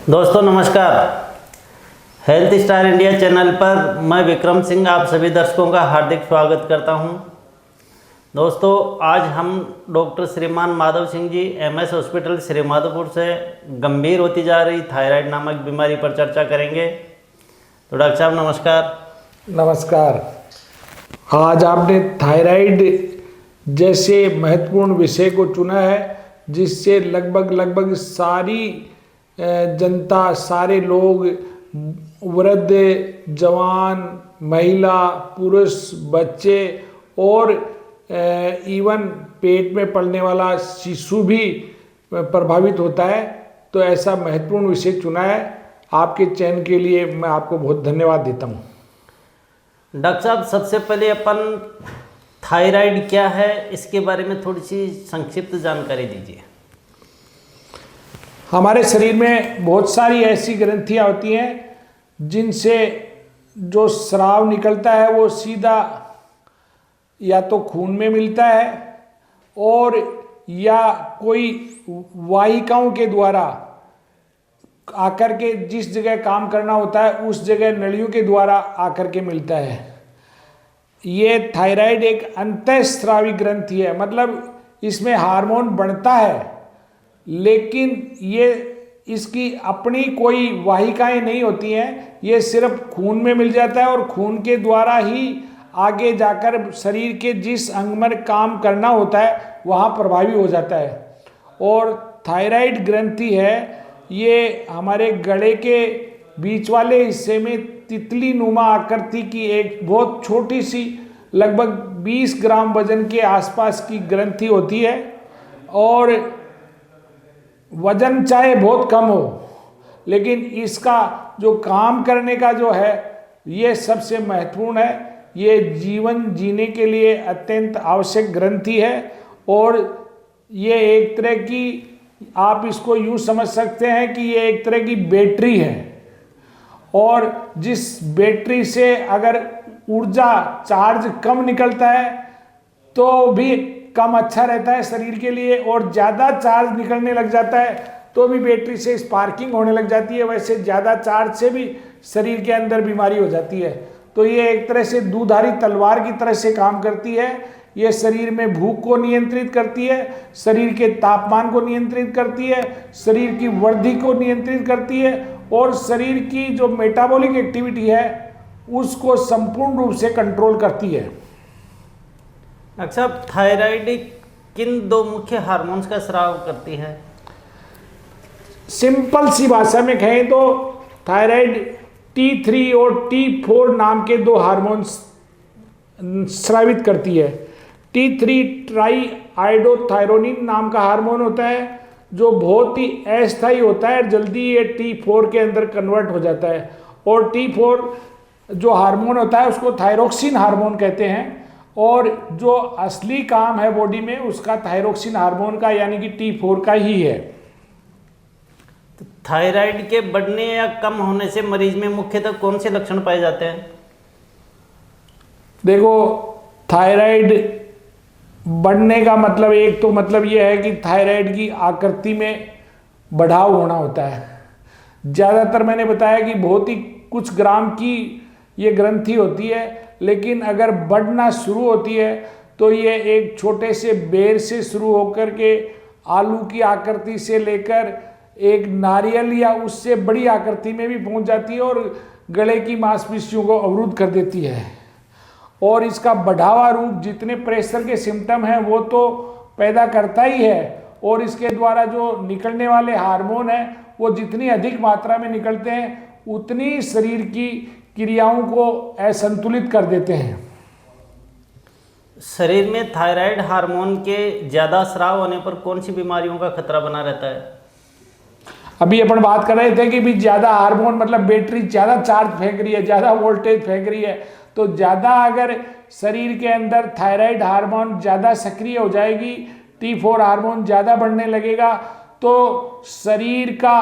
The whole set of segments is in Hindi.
दोस्तों नमस्कार। हेल्थ स्टार इंडिया चैनल पर मैं विक्रम सिंह आप सभी दर्शकों का हार्दिक स्वागत करता हूं। दोस्तों आज हम डॉक्टर श्रीमान माधव सिंह जी एमएस हॉस्पिटल श्री माधोपुर से गंभीर होती जा रही थायराइड नामक बीमारी पर चर्चा करेंगे। तो डॉक्टर साहब नमस्कार। नमस्कार। आज आपने थायराइड जैसे महत्वपूर्ण विषय को चुना है जिससे लगभग सारी जनता, सारे लोग, वृद्ध, जवान, महिला, पुरुष, बच्चे और इवन पेट में पलने वाला शिशु भी प्रभावित होता है। तो ऐसा महत्वपूर्ण विषय चुना है। आपके चयन के लिए मैं आपको बहुत धन्यवाद देता हूँ। डॉक्टर साहब सबसे पहले अपन थायराइड क्या है इसके बारे में थोड़ी सी संक्षिप्त जानकारी दीजिए। हमारे शरीर में बहुत सारी ऐसी ग्रंथियां होती हैं जिनसे जो स्राव निकलता है वो सीधा या तो खून में मिलता है और या कोई वाहिकाओं के द्वारा आकर के जिस जगह काम करना होता है उस जगह नलियों के द्वारा आकर के मिलता है। ये थायराइड एक अंतःस्रावी ग्रंथि है, मतलब इसमें हार्मोन बनता है लेकिन ये इसकी अपनी कोई वाहिकाएं नहीं होती हैं। ये सिर्फ खून में मिल जाता है और खून के द्वारा ही आगे जाकर शरीर के जिस अंग में काम करना होता है वहाँ प्रभावी हो जाता है। और थायराइड ग्रंथि है ये हमारे गले के बीच वाले हिस्से में तितली नुमा आकृति की एक बहुत छोटी सी लगभग 20 ग्राम वजन के आसपास की ग्रंथि होती है और वजन चाहे बहुत कम हो लेकिन इसका जो काम करने का जो है ये सबसे महत्वपूर्ण है। ये जीवन जीने के लिए अत्यंत आवश्यक ग्रंथि है और ये एक तरह की, आप इसको यूं समझ सकते हैं कि ये एक तरह की बैटरी है और जिस बैटरी से अगर ऊर्जा चार्ज कम निकलता है तो भी कम अच्छा रहता है शरीर के लिए और ज़्यादा चार्ज निकलने लग जाता है तो भी बैटरी से स्पार्किंग होने लग जाती है। वैसे ज़्यादा चार्ज से भी शरीर के अंदर बीमारी हो जाती है। तो ये एक तरह से दुधारी तलवार की तरह से काम करती है। ये शरीर में भूख को नियंत्रित करती है, शरीर के तापमान को नियंत्रित करती है, शरीर की वृद्धि को नियंत्रित करती है और शरीर की जो मेटाबॉलिक एक्टिविटी है उसको संपूर्ण रूप से कंट्रोल करती है। अच्छा, थायराइड किन दो मुख्य हार्मोन्स का स्राव करती है? सिंपल सी भाषा में कहें तो थायराइड T3 और T4 नाम के दो हार्मोन्स स्रावित करती है। T3 ट्राई आयोडोथायरोनिन नाम का हार्मोन होता है जो बहुत ही अस्थायी होता है, जल्दी ये T4 के अंदर कन्वर्ट हो जाता है और T4 जो हार्मोन होता है उसको थायरोक्सिन हार्मोन कहते हैं और जो असली काम है बॉडी में उसका थायरोक्सिन हार्मोन का यानी कि T4 का ही है। तो थायराइड के बढ़ने या कम होने से मरीज में मुख्यतः कौन से लक्षण पाए जाते हैं? देखो, थायराइड बढ़ने का मतलब एक तो मतलब यह है कि थायराइड की आकृति में बढ़ाव होना होता है। ज़्यादातर मैंने बताया कि बहुत ही कुछ ग्राम की ये ग्रंथि होती है लेकिन अगर बढ़ना शुरू होती है तो ये एक छोटे से बेर से शुरू होकर के आलू की आकृति से लेकर एक नारियल या उससे बड़ी आकृति में भी पहुंच जाती है और गले की मांसपेशियों को अवरुद्ध कर देती है। और इसका बढ़ावा रूप जितने प्रेशर के सिम्टम हैं वो तो पैदा करता ही है और इसके द्वारा जो निकलने वाले हार्मोन हैं वो जितनी अधिक मात्रा में निकलते हैं उतनी शरीर की क्रियाओं को असंतुलित कर देते हैं। शरीर में थायराइड हार्मोन के ज़्यादा स्राव होने पर कौन सी बीमारियों का खतरा बना रहता है? अभी अपन बात कर रहे थे कि भी ज़्यादा हार्मोन मतलब बैटरी ज़्यादा चार्ज फेंक रही है, ज़्यादा वोल्टेज फेंक रही है। तो ज़्यादा अगर शरीर के अंदर थायराइड हार्मोन ज़्यादा सक्रिय हो जाएगी, T4 हार्मोन ज़्यादा बढ़ने लगेगा तो शरीर का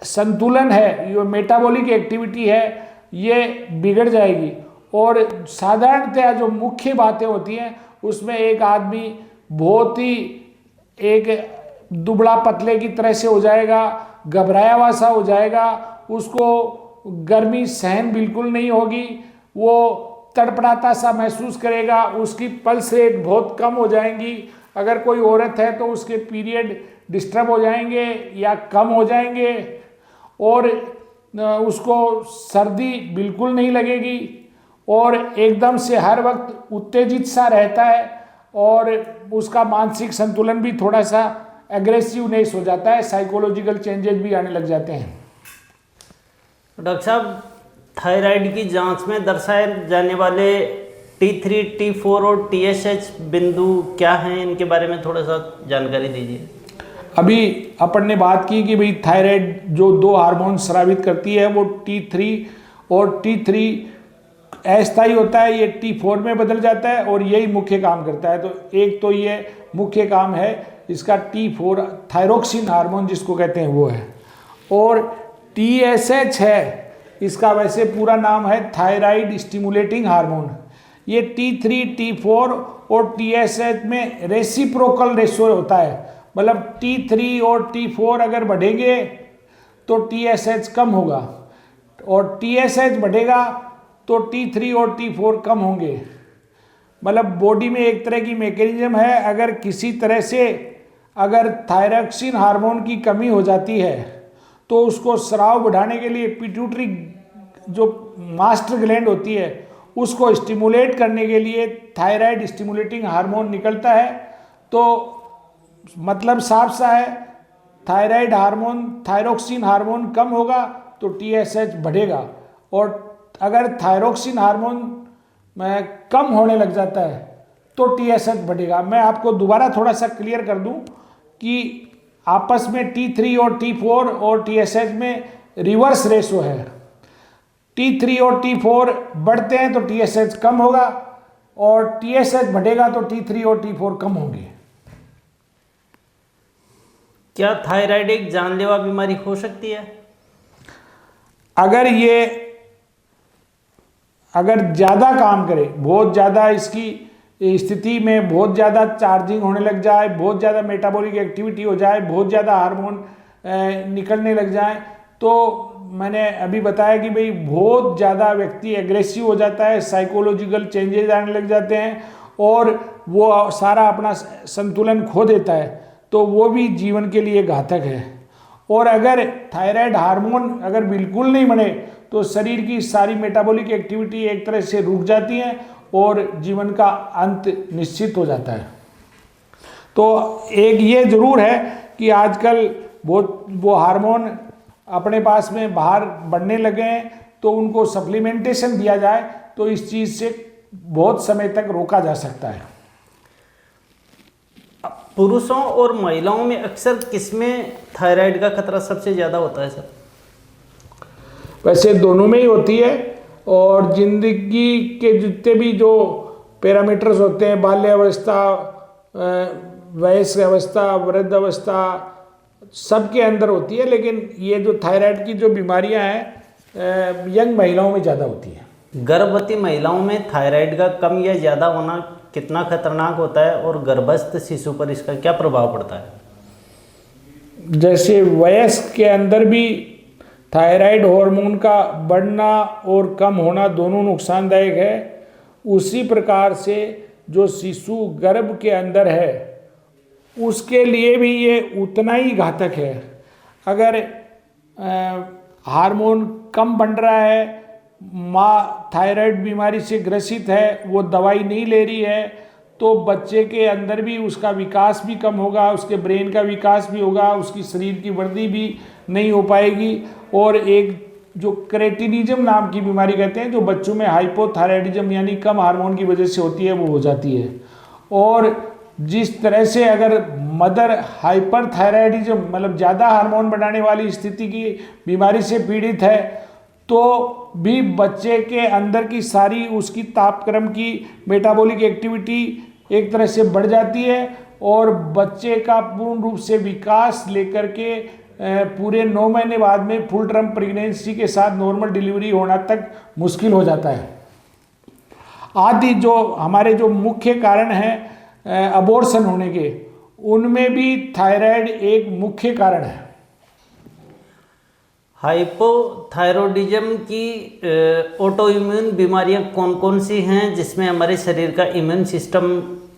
संतुलन है, जो मेटाबॉलिक एक्टिविटी है ये बिगड़ जाएगी। और साधारणतः जो मुख्य बातें होती हैं उसमें एक आदमी बहुत ही एक दुबला पतले की तरह से हो जाएगा, घबराया हुआ सा हो जाएगा, उसको गर्मी सहन बिल्कुल नहीं होगी, वो तड़पड़ाता सा महसूस करेगा, उसकी पल्स रेट बहुत कम हो जाएंगी। अगर कोई औरत है तो उसके पीरियड डिस्टर्ब हो जाएंगे या कम हो जाएंगे, और उसको सर्दी बिल्कुल नहीं लगेगी, और एकदम से हर वक्त उत्तेजित सा रहता है, और उसका मानसिक संतुलन भी थोड़ा सा एग्रेसिवनेस हो जाता है, साइकोलॉजिकल चेंजेस भी आने लग जाते हैं। डॉक्टर साहब, थायराइड की जांच में दर्शाए जाने वाले T3, T4 और TSH बिंदु क्या हैं, इनके बारे में थोड़ा सा जानकारी दीजिए। अभी अपन ने बात की कि भाई थायराइड जो 2 हार्मोन स्रावित करती है वो T3 और T3 अस्थायी होता है, ये T4 में बदल जाता है और यही मुख्य काम करता है। तो एक तो ये मुख्य काम है इसका T4 थायरोक्सिन हार्मोन जिसको कहते हैं वो है, और TSH है, इसका वैसे पूरा नाम है थायराइड स्टिमुलेटिंग हार्मोन। ये T3, T4 और TSH में रेसिप्रोकल रेशो होता है, मतलब T3 और T4 अगर बढ़ेंगे तो TSH कम होगा, और TSH बढ़ेगा तो T3 और T4 कम होंगे। मतलब बॉडी में एक तरह की मैकेनिज्म है, अगर किसी तरह से अगर थायरोक्सिन हार्मोन की कमी हो जाती है तो उसको स्राव बढ़ाने के लिए पिट्यूटरी जो मास्टर ग्लैंड होती है उसको स्टिमुलेट करने के लिए थायराइड स्टिमुलेटिंग हार्मोन निकलता है। तो मतलब साफ सा है, थायराइड हार्मोन थायरोक्सिन हार्मोन कम होगा तो TSH बढ़ेगा, और अगर थायरोक्सिन हार्मोन कम होने लग जाता है तो TSH बढ़ेगा। मैं आपको दोबारा थोड़ा सा क्लियर कर दूं कि आपस में T3 और T4 और TSH में रिवर्स रेशो है। T3 और T4 बढ़ते हैं तो TSH कम होगा, और TSH बढ़ेगा तो T3 और T4 कम होंगे। क्या थायराइड एक जानलेवा बीमारी हो सकती है? अगर ज़्यादा काम करे, बहुत ज़्यादा इसकी स्थिति में बहुत ज़्यादा चार्जिंग होने लग जाए, बहुत ज़्यादा मेटाबॉलिक एक्टिविटी हो जाए, बहुत ज़्यादा हार्मोन निकलने लग जाए, तो मैंने अभी बताया कि भाई बहुत ज़्यादा व्यक्ति एग्रेसिव हो जाता है, साइकोलॉजिकल चेंजेस आने लग जाते हैं, और वो सारा अपना संतुलन खो देता है, तो वो भी जीवन के लिए घातक है। और अगर थायराइड हार्मोन अगर बिल्कुल नहीं बने तो शरीर की सारी मेटाबॉलिक एक्टिविटी एक तरह से रुक जाती है और जीवन का अंत निश्चित हो जाता है। तो एक ये जरूर है कि आजकल वो हार्मोन अपने पास में बाहर बढ़ने लगे हैं, तो उनको सप्लीमेंटेशन दिया जाए तो इस चीज़ से बहुत समय तक रोका जा सकता है। पुरुषों और महिलाओं में अक्सर किसमें थायराइड का खतरा सबसे ज़्यादा होता है सर? वैसे दोनों में ही होती है, और जिंदगी के जितने भी जो पैरामीटर्स होते हैं, बाल्यावस्था, वयस्क अवस्था, वृद्ध अवस्था, सबके अंदर होती है, लेकिन ये जो थायराइड की जो बीमारियां हैं यंग महिलाओं में ज़्यादा होती है। गर्भवती महिलाओं में थायराइड का कम या ज़्यादा होना कितना खतरनाक होता है, और गर्भस्थ शिशु पर इसका क्या प्रभाव पड़ता है? जैसे वयस्क के अंदर भी थायराइड हार्मोन का बढ़ना और कम होना दोनों नुकसानदायक है, उसी प्रकार से जो शिशु गर्भ के अंदर है उसके लिए भी ये उतना ही घातक है। अगर हार्मोन कम बन रहा है, माँ थायराइड बीमारी से ग्रसित है, वो दवाई नहीं ले रही है, तो बच्चे के अंदर भी उसका विकास भी कम होगा, उसके ब्रेन का विकास भी होगा, उसकी शरीर की वृद्धि भी नहीं हो पाएगी, और एक जो क्रेटिनिज्म नाम की बीमारी कहते हैं, जो बच्चों में हाइपोथायराइडिज्म यानी कम हार्मोन की वजह से होती है, वो हो जाती है। और जिस तरह से अगर मदर हाइपरथायराइडिज्म मतलब ज़्यादा हार्मोन बढ़ाने वाली स्थिति की बीमारी से पीड़ित है, तो भी बच्चे के अंदर की सारी उसकी तापक्रम की मेटाबॉलिक एक्टिविटी एक तरह से बढ़ जाती है, और बच्चे का पूर्ण रूप से विकास लेकर के पूरे 9 महीने बाद में फुल टर्म प्रेगनेंसी के साथ नॉर्मल डिलीवरी होना तक मुश्किल हो जाता है। आदि जो हमारे जो मुख्य कारण हैं अबॉर्शन होने के, उनमें भी थायराइड एक मुख्य कारण है। हाइपोथायरॉयडिज्म की ऑटो इम्यून बीमारियां कौन कौन सी हैं जिसमें हमारे शरीर का इम्यून सिस्टम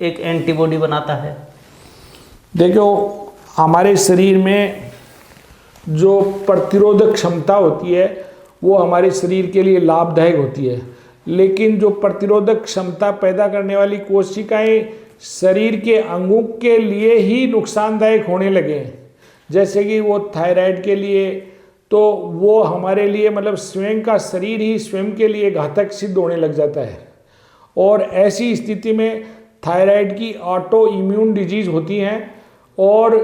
एक एंटीबॉडी बनाता है? देखो, हमारे शरीर में जो प्रतिरोधक क्षमता होती है वो हमारे शरीर के लिए लाभदायक होती है, लेकिन जो प्रतिरोधक क्षमता पैदा करने वाली कोशिकाएं शरीर के अंगों के लिए ही नुकसानदायक होने लगे हैं, जैसे कि वो थायराइड के लिए, तो वो हमारे लिए मतलब स्वयं का शरीर ही स्वयं के लिए घातक सिद्ध होने लग जाता है। और ऐसी स्थिति में थायराइड की ऑटो इम्यून डिजीज होती हैं और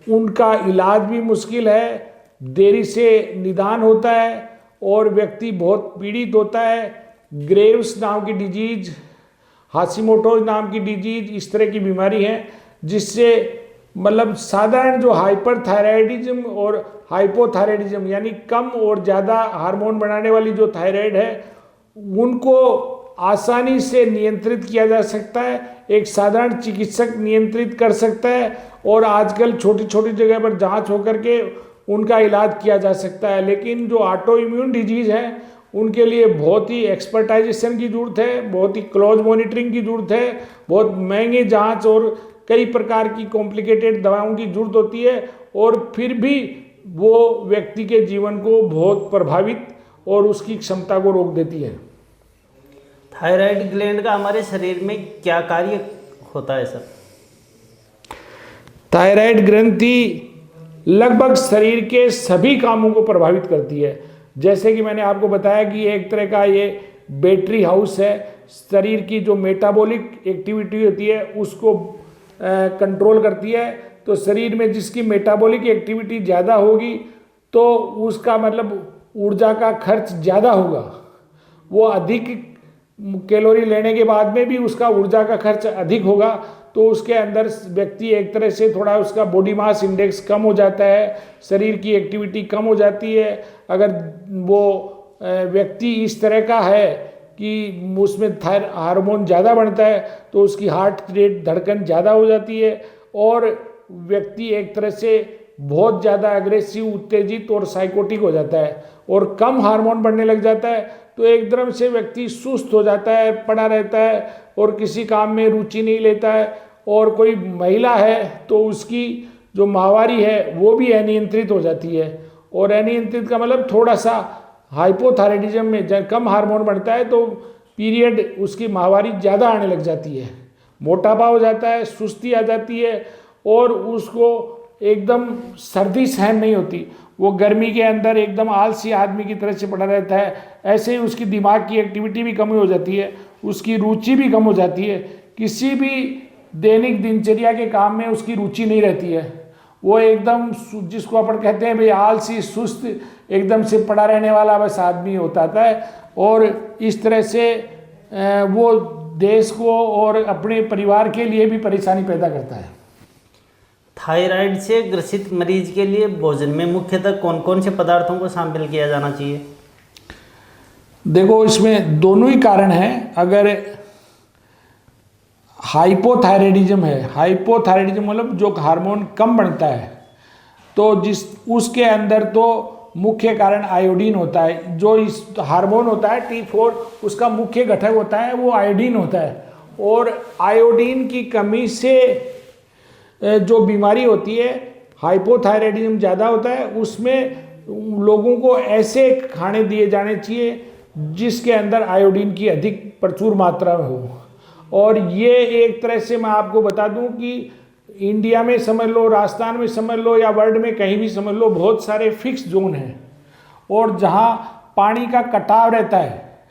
उनका इलाज भी मुश्किल है, देरी से निदान होता है और व्यक्ति बहुत पीड़ित होता है। ग्रेव्स नाम की डिजीज, हाशिमोटो नाम की डिजीज, इस तरह की बीमारी है जिससे मतलब साधारण जो हाइपरथायराइडिज्म और हाइपोथायराइडिज्म यानी कम और ज़्यादा हार्मोन बनाने वाली जो थायराइड है उनको आसानी से नियंत्रित किया जा सकता है। एक साधारण चिकित्सक नियंत्रित कर सकता है और आजकल छोटी छोटी जगह पर जांच होकर के उनका इलाज किया जा सकता है। लेकिन जो ऑटो इम्यून डिजीज है उनके लिए बहुत ही एक्सपर्टाइजेशन की ज़रूरत है, बहुत ही क्लोज मॉनिटरिंग की ज़रूरत है, बहुत महंगे जांच और कई प्रकार की कॉम्प्लिकेटेड दवाओं की ज़रूरत होती है और फिर भी वो व्यक्ति के जीवन को बहुत प्रभावित और उसकी क्षमता को रोक देती है। थायराइड ग्लैंड का हमारे शरीर में क्या कार्य होता है सर? थायराइड ग्रंथि लगभग शरीर के सभी कामों को प्रभावित करती है। जैसे कि मैंने आपको बताया कि एक तरह का ये बैटरी हाउस है, शरीर की जो मेटाबॉलिक एक्टिविटी होती है उसको कंट्रोल करती है। तो शरीर में जिसकी मेटाबॉलिक एक्टिविटी ज़्यादा होगी तो उसका मतलब ऊर्जा का खर्च ज़्यादा होगा, वो अधिक कैलोरी लेने के बाद में भी उसका ऊर्जा का खर्च अधिक होगा, तो उसके अंदर व्यक्ति एक तरह से थोड़ा उसका बॉडी मास इंडेक्स कम हो जाता है, शरीर की एक्टिविटी कम हो जाती है। अगर वो व्यक्ति इस तरह का है कि उसमें हार्मोन ज़्यादा बढ़ता है तो उसकी हार्ट रेट धड़कन ज़्यादा हो जाती है और व्यक्ति एक तरह से बहुत ज़्यादा एग्रेसिव, उत्तेजित और साइकोटिक हो जाता है। और कम हार्मोन बढ़ने लग जाता है तो एकदम से व्यक्ति सुस्त हो जाता है, पड़ा रहता है और किसी काम में रुचि नहीं लेता है। और कोई महिला है तो उसकी जो माहवारी है वो भी अनियंत्रित हो जाती है। और अनियंत्रित का मतलब थोड़ा सा हाइपोथायराइडिज्म में जब कम हार्मोन बढ़ता है तो पीरियड उसकी माहवारी ज़्यादा आने लग जाती है, मोटापा हो जाता है, सुस्ती आ जाती है और उसको एकदम सर्दी सहन नहीं होती, वो गर्मी के अंदर एकदम आलसी आदमी की तरह से पड़ा रहता है। ऐसे ही उसकी दिमाग की एक्टिविटी भी कम हो जाती है, उसकी रुचि भी कम हो जाती है, किसी भी दैनिक दिनचर्या के काम में उसकी रुचि नहीं रहती है। वो एकदम जिसको अपन कहते हैं भाई आलसी, सुस्त, एकदम से पड़ा रहने वाला बस आदमी होता है और इस तरह से वो देश को और अपने परिवार के लिए भी परेशानी पैदा करता है। थायराइड से ग्रसित मरीज के लिए भोजन में मुख्यतः कौन कौन से पदार्थों को शामिल किया जाना चाहिए? देखो, इसमें दोनों ही कारण हैं। अगर हाइपोथायराइडिज्म है, हाइपोथायराइडिज्म मतलब जो हार्मोन कम बनता है, तो जिस उसके अंदर तो मुख्य कारण आयोडीन होता है। जो इस हार्मोन होता है T4 उसका मुख्य घटक होता है वो आयोडीन होता है। और आयोडीन की कमी से जो बीमारी होती है, हाइपोथायराइडिज्म ज़्यादा होता है, उसमें लोगों को ऐसे खाने दिए जाने चाहिए जिसके अंदर आयोडीन की अधिक प्रचुर मात्रा में हो। और ये एक तरह से मैं आपको बता दूं कि इंडिया में समझ लो, राजस्थान में समझ लो या वर्ल्ड में कहीं भी समझ लो, बहुत सारे फिक्स जोन हैं और जहाँ पानी का कटाव रहता है,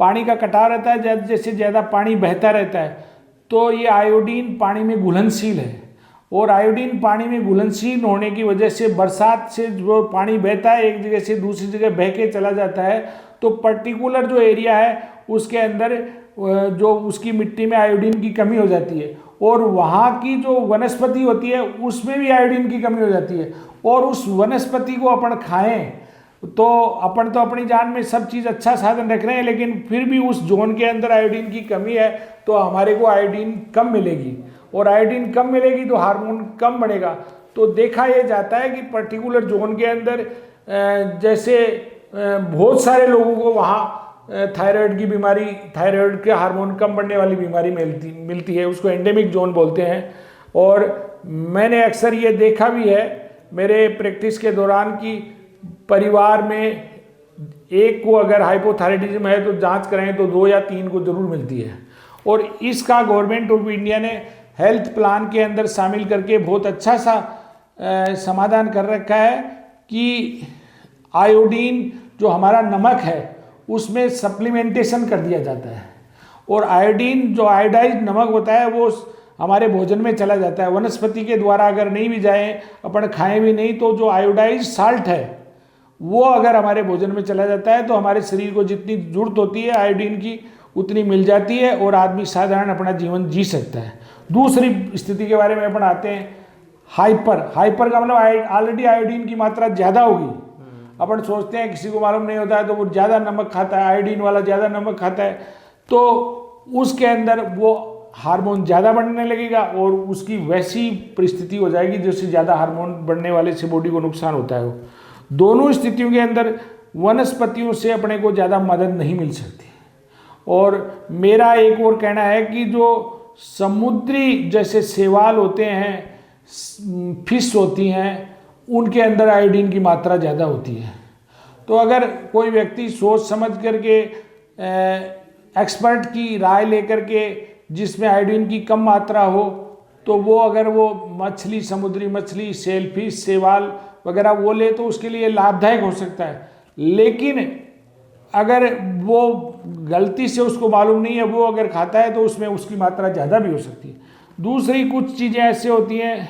पानी का कटाव रहता है, जैसे ज़्यादा पानी बहता रहता है तो ये आयोडीन पानी में घुलनशील है। और आयोडीन पानी में घुलनशील होने की वजह से बरसात से जो पानी बहता है एक जगह से दूसरी जगह बह के चला जाता है, तो पर्टिकुलर जो एरिया है उसके अंदर जो उसकी मिट्टी में आयोडीन की कमी हो जाती है और वहाँ की जो वनस्पति होती है उसमें भी आयोडीन की कमी हो जाती है। और उस वनस्पति को अपन खाएं तो अपन तो अपनी जान में सब चीज़ अच्छा साधन रख रहे हैं, लेकिन फिर भी उस जोन के अंदर आयोडीन की कमी है तो हमारे को आयोडीन कम मिलेगी और आयोडीन कम मिलेगी तो हार्मोन कम बढ़ेगा। तो देखा यह जाता है कि पर्टिकुलर जोन के अंदर जैसे बहुत सारे लोगों को वहाँ थायराइड की बीमारी, थायराइड के हार्मोन कम बढ़ने वाली बीमारी मिलती है, उसको एंडेमिक जोन बोलते हैं। और मैंने अक्सर ये देखा भी है मेरे प्रैक्टिस के दौरान कि परिवार में एक को अगर हाइपोथायराइडिज्म है तो जांच कराएं तो 2 या 3 को जरूर मिलती है। और इसका गवर्नमेंट ऑफ इंडिया ने हेल्थ प्लान के अंदर शामिल करके बहुत अच्छा सा समाधान कर रखा है कि आयोडीन जो हमारा नमक है उसमें सप्लीमेंटेशन कर दिया जाता है। और आयोडीन जो आयोडाइज्ड नमक होता है वो हमारे भोजन में चला जाता है, वनस्पति के द्वारा अगर नहीं भी जाए, अपन खाएं भी नहीं, तो जो आयोडाइज्ड साल्ट है वो अगर हमारे भोजन में चला जाता है तो हमारे शरीर को जितनी जरूरत होती है आयोडीन की उतनी मिल जाती है और आदमी साधारण अपना जीवन जी सकता है। दूसरी स्थिति के बारे में अपन आते हैं, हाइपर का मतलब ऑलरेडी आयोडीन की मात्रा ज़्यादा होगी। अपन सोचते हैं, किसी को मालूम नहीं होता है तो वो ज़्यादा नमक खाता है, आयोडीन वाला ज़्यादा नमक खाता है, तो उसके अंदर वो हार्मोन ज़्यादा बढ़ने लगेगा और उसकी वैसी परिस्थिति हो जाएगी जिससे ज़्यादा हार्मोन बढ़ने वाले से बॉडी को नुकसान होता है। दोनों स्थितियों के अंदर वनस्पतियों से अपने को ज़्यादा मदद नहीं मिल सकती। और मेरा एक और कहना है कि जो समुद्री जैसे शैवाल होते हैं, फिश होती हैं, उनके अंदर आयोडीन की मात्रा ज़्यादा होती है। तो अगर कोई व्यक्ति सोच समझ करके एक्सपर्ट की राय लेकर के जिसमें आयोडीन की कम मात्रा हो तो वो अगर वो मछली, समुद्री मछली, सेलफिश, शैवाल वगैरह वो ले तो उसके लिए लाभदायक हो सकता है। लेकिन अगर वो गलती से उसको मालूम नहीं है, वो अगर खाता है तो उसमें उसकी मात्रा ज़्यादा भी हो सकती है। दूसरी कुछ चीज़ें ऐसे होती हैं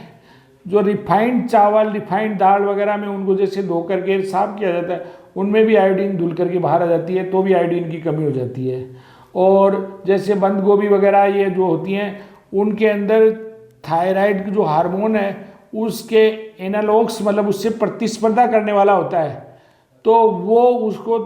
जो रिफाइंड चावल, रिफाइंड दाल वगैरह में उनको जैसे धो करके साफ किया जाता है, उनमें भी आयोडीन धुल करके बाहर आ जाती है, तो भी आयोडीन की कमी हो जाती है। और जैसे बंद गोभी वगैरह ये जो होती हैं उनके अंदर थायराइड जो हार्मोन है उसके एनालॉग्स, मतलब उससे प्रतिस्पर्धा करने वाला होता है, तो वो उसको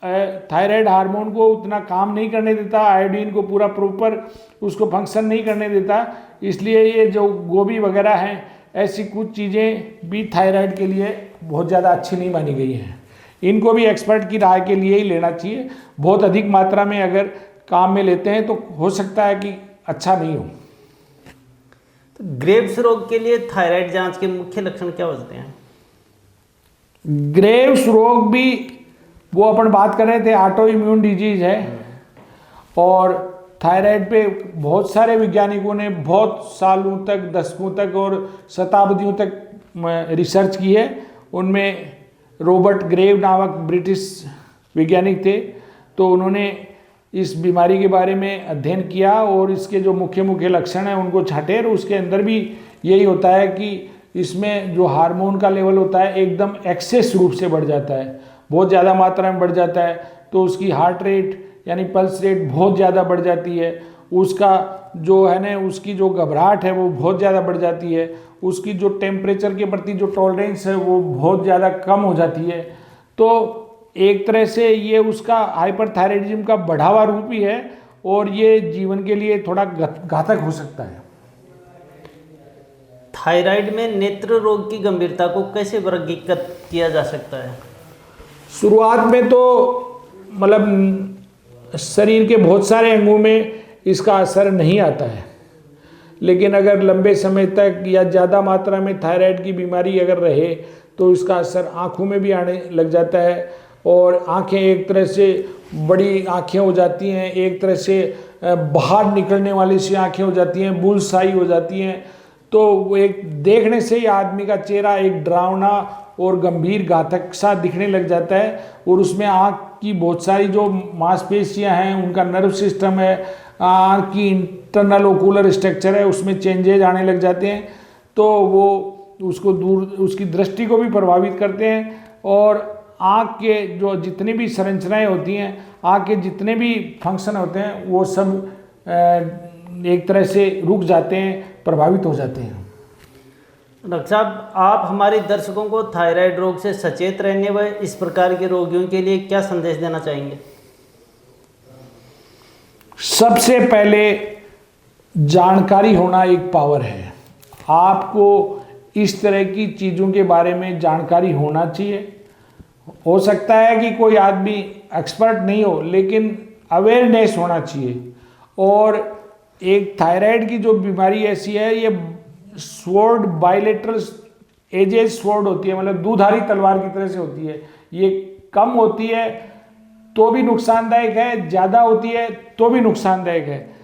थायराइड हार्मोन को उतना काम नहीं करने देता, आयोडीन को पूरा प्रॉपर उसको फंक्शन नहीं करने देता। इसलिए ये जो गोभी वगैरह हैं, ऐसी कुछ चीज़ें भी थायराइड के लिए बहुत ज़्यादा अच्छी नहीं मानी गई हैं। इनको भी एक्सपर्ट की राय के लिए ही लेना चाहिए। बहुत अधिक मात्रा में अगर काम में लेते हैं तो हो सकता है कि अच्छा नहीं हो। तो ग्रेव्स रोग के लिए थायराइड जांच के मुख्य लक्षण क्या होते हैं? ग्रेव्स रोग भी वो अपन बात कर रहे थे, ऑटो इम्यून डिजीज है। और थायराइड पे बहुत सारे वैज्ञानिकों ने बहुत सालों तक, दशकों तक और शताब्दियों तक रिसर्च की है। उनमें रॉबर्ट ग्रेव नामक ब्रिटिश वैज्ञानिक थे, तो उन्होंने इस बीमारी के बारे में अध्ययन किया और इसके जो मुख्य मुख्य लक्षण हैं उनको छाटे। और उसके अंदर भी यही होता है कि इसमें जो हार्मोन का लेवल होता है एकदम एक्सेस रूप से बढ़ जाता है, बहुत ज़्यादा मात्रा में बढ़ जाता है। तो उसकी हार्ट रेट यानी पल्स रेट बहुत ज़्यादा बढ़ जाती है, उसका जो है ना, उसकी जो घबराहट है वो बहुत ज़्यादा बढ़ जाती है, उसकी जो टेम्परेचर के प्रति जो टॉलरेंस है वो बहुत ज़्यादा कम हो जाती है। तो एक तरह से ये उसका हाइपरथायराइडिज्म का बढ़ावा रूप ही है और ये जीवन के लिए थोड़ा घातक हो सकता है। थायराइड में नेत्र रोग की गंभीरता को कैसे वर्गीकृत किया जा सकता है? शुरुआत में तो मतलब शरीर के बहुत सारे अंगों में इसका असर नहीं आता है, लेकिन अगर लंबे समय तक या ज़्यादा मात्रा में थायराइड की बीमारी अगर रहे तो इसका असर आँखों में भी आने लग जाता है। और आँखें एक तरह से बड़ी आँखें हो जाती हैं, एक तरह से बाहर निकलने वाली सी आँखें हो जाती हैं, बुलसाई हो जाती हैं। तो वो एक देखने से ही आदमी का चेहरा एक डरावना और गंभीर घातक सा दिखने लग जाता है। और उसमें आँख की बहुत सारी जो मांसपेशियां हैं, उनका नर्व सिस्टम है, आँख की इंटरनल ओकुलर स्ट्रक्चर है, उसमें चेंजेज आने लग जाते हैं। तो वो उसको उसकी दृष्टि को भी प्रभावित करते हैं। और आँख के जो जितनी भी संरचनाएं होती हैं, आँख के जितने भी फंक्शन होते हैं, वो सब एक तरह से रुक जाते हैं, प्रभावित हो जाते हैं। डॉक्टर साहब, आप हमारे दर्शकों को थायराइड रोग से सचेत रहने व इस प्रकार के रोगियों के लिए क्या संदेश देना चाहेंगे? सबसे पहले जानकारी होना एक पावर है। आपको इस तरह की चीज़ों के बारे में जानकारी होना चाहिए। हो सकता है कि कोई आदमी एक्सपर्ट नहीं हो, लेकिन अवेयरनेस होना चाहिए। और एक थायराइड की जो बीमारी ऐसी है, ये स्वॉर्ड बाइलेटरल एजेज स्वॉर्ड होती है, मतलब दुधारी तलवार की तरह से होती है। ये कम होती है तो भी नुकसानदायक है, ज़्यादा होती है तो भी नुकसानदायक है।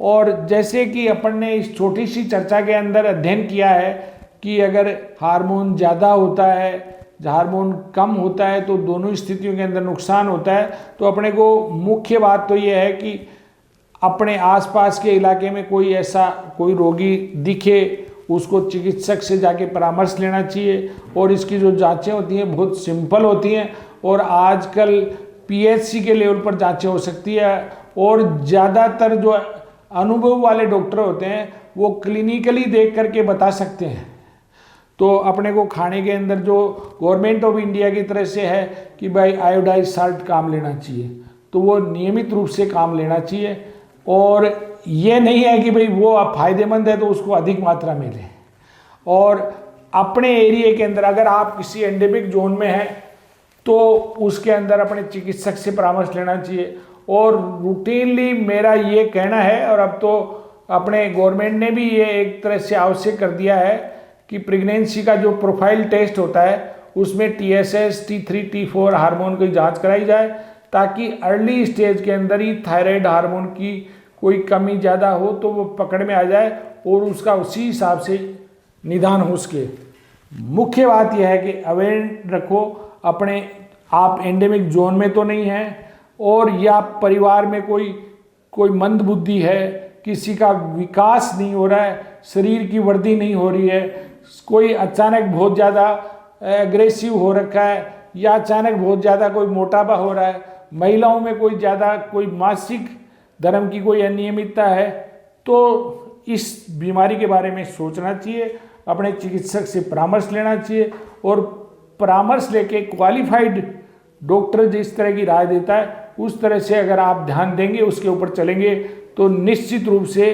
और जैसे कि अपन ने इस छोटी सी चर्चा के अंदर अध्ययन किया है कि अगर हार्मोन ज़्यादा होता है, हार्मोन कम होता है, तो दोनों स्थितियों के अंदर नुकसान होता है। तो अपने को मुख्य बात तो ये है कि अपने आसपास के इलाके में कोई ऐसा कोई रोगी दिखे, उसको चिकित्सक से जाके परामर्श लेना चाहिए। और इसकी जो जांचें होती हैं बहुत सिंपल होती हैं, और आजकल पीएचसी के लेवल पर जांचें हो सकती है। और ज़्यादातर जो अनुभव वाले डॉक्टर होते हैं वो क्लिनिकली देख करके बता सकते हैं। तो अपने को खाने के अंदर जो गवर्नमेंट ऑफ इंडिया की तरफ से है कि भाई आयोडाइज साल्ट काम लेना चाहिए, तो वो नियमित रूप से काम लेना चाहिए। और ये नहीं है कि भाई वो आप फायदेमंद है तो उसको अधिक मात्रा में लें। और अपने एरिया के अंदर अगर आप किसी एंडेमिक जोन में हैं तो उसके अंदर अपने चिकित्सक से परामर्श लेना चाहिए। और रूटीनली मेरा ये कहना है, और अब तो अपने गवर्नमेंट ने भी ये एक तरह से आवश्यक कर दिया है कि प्रेगनेंसी का जो प्रोफाइल टेस्ट होता है उसमें TSH, T3, T4 हार्मोन की जांच कराई जाए, ताकि अर्ली स्टेज के अंदर ही थायराइड हार्मोन की कोई कमी ज़्यादा हो तो वो पकड़ में आ जाए और उसका उसी हिसाब से निदान हो सके। मुख्य बात यह है कि अवेयर रखो अपने, आप एंडेमिक जोन में तो नहीं हैं, और या परिवार में कोई मंद बुद्धि है, किसी का विकास नहीं हो रहा है, शरीर की वृद्धि नहीं हो रही है, कोई अचानक बहुत ज़्यादा एग्रेसिव हो रखा है, या अचानक बहुत ज़्यादा कोई मोटापा हो रहा है, महिलाओं में कोई मासिक धर्म की कोई अनियमितता है, तो इस बीमारी के बारे में सोचना चाहिए, अपने चिकित्सक से परामर्श लेना चाहिए। और परामर्श लेके क्वालिफाइड डॉक्टर जिस तरह की राय देता है उस तरह से अगर आप ध्यान देंगे, उसके ऊपर चलेंगे, तो निश्चित रूप से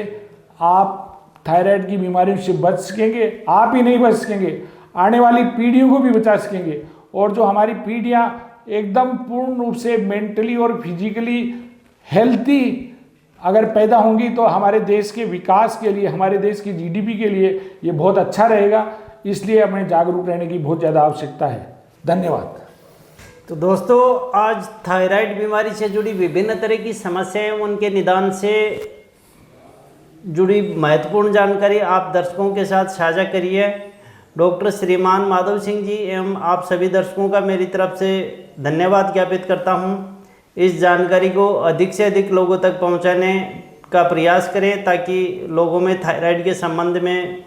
आप थायराइड की बीमारियों से बच सकेंगे। आप ही नहीं बच सकेंगे, आने वाली पीढ़ियों को भी बचा सकेंगे। और जो हमारी पीढ़ियां एकदम पूर्ण रूप से मेंटली और फिजिकली हेल्थी अगर पैदा होंगी तो हमारे देश के विकास के लिए, हमारे देश की GDP के लिए ये बहुत अच्छा रहेगा। इसलिए हमें जागरूक रहने की बहुत ज़्यादा आवश्यकता है। धन्यवाद। तो दोस्तों, आज थायराइड बीमारी से जुड़ी विभिन्न तरह की समस्याएं, उनके निदान से जुड़ी महत्वपूर्ण जानकारी आप दर्शकों के साथ साझा करी है। डॉक्टर श्रीमान माधव सिंह जी एवं आप सभी दर्शकों का मेरी तरफ से धन्यवाद ज्ञापित करता हूं। इस जानकारी को अधिक से अधिक लोगों तक पहुंचाने का प्रयास करें ताकि लोगों में थायराइड के संबंध में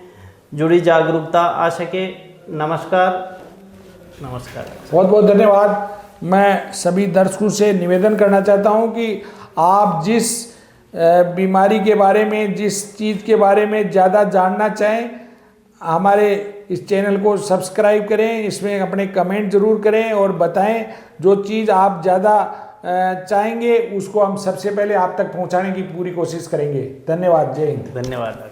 जुड़ी जागरूकता आ सके। नमस्कार। बहुत बहुत धन्यवाद। मैं सभी दर्शकों से निवेदन करना चाहता हूं कि आप जिस बीमारी के बारे में, जिस चीज़ के बारे में ज़्यादा जानना चाहें, हमारे इस चैनल को सब्सक्राइब करें, इसमें अपने कमेंट ज़रूर करें और बताएं। जो चीज़ आप ज़्यादा चाहेंगे उसको हम सबसे पहले आप तक पहुंचाने की पूरी कोशिश करेंगे। धन्यवाद। जय हिंद। धन्यवाद।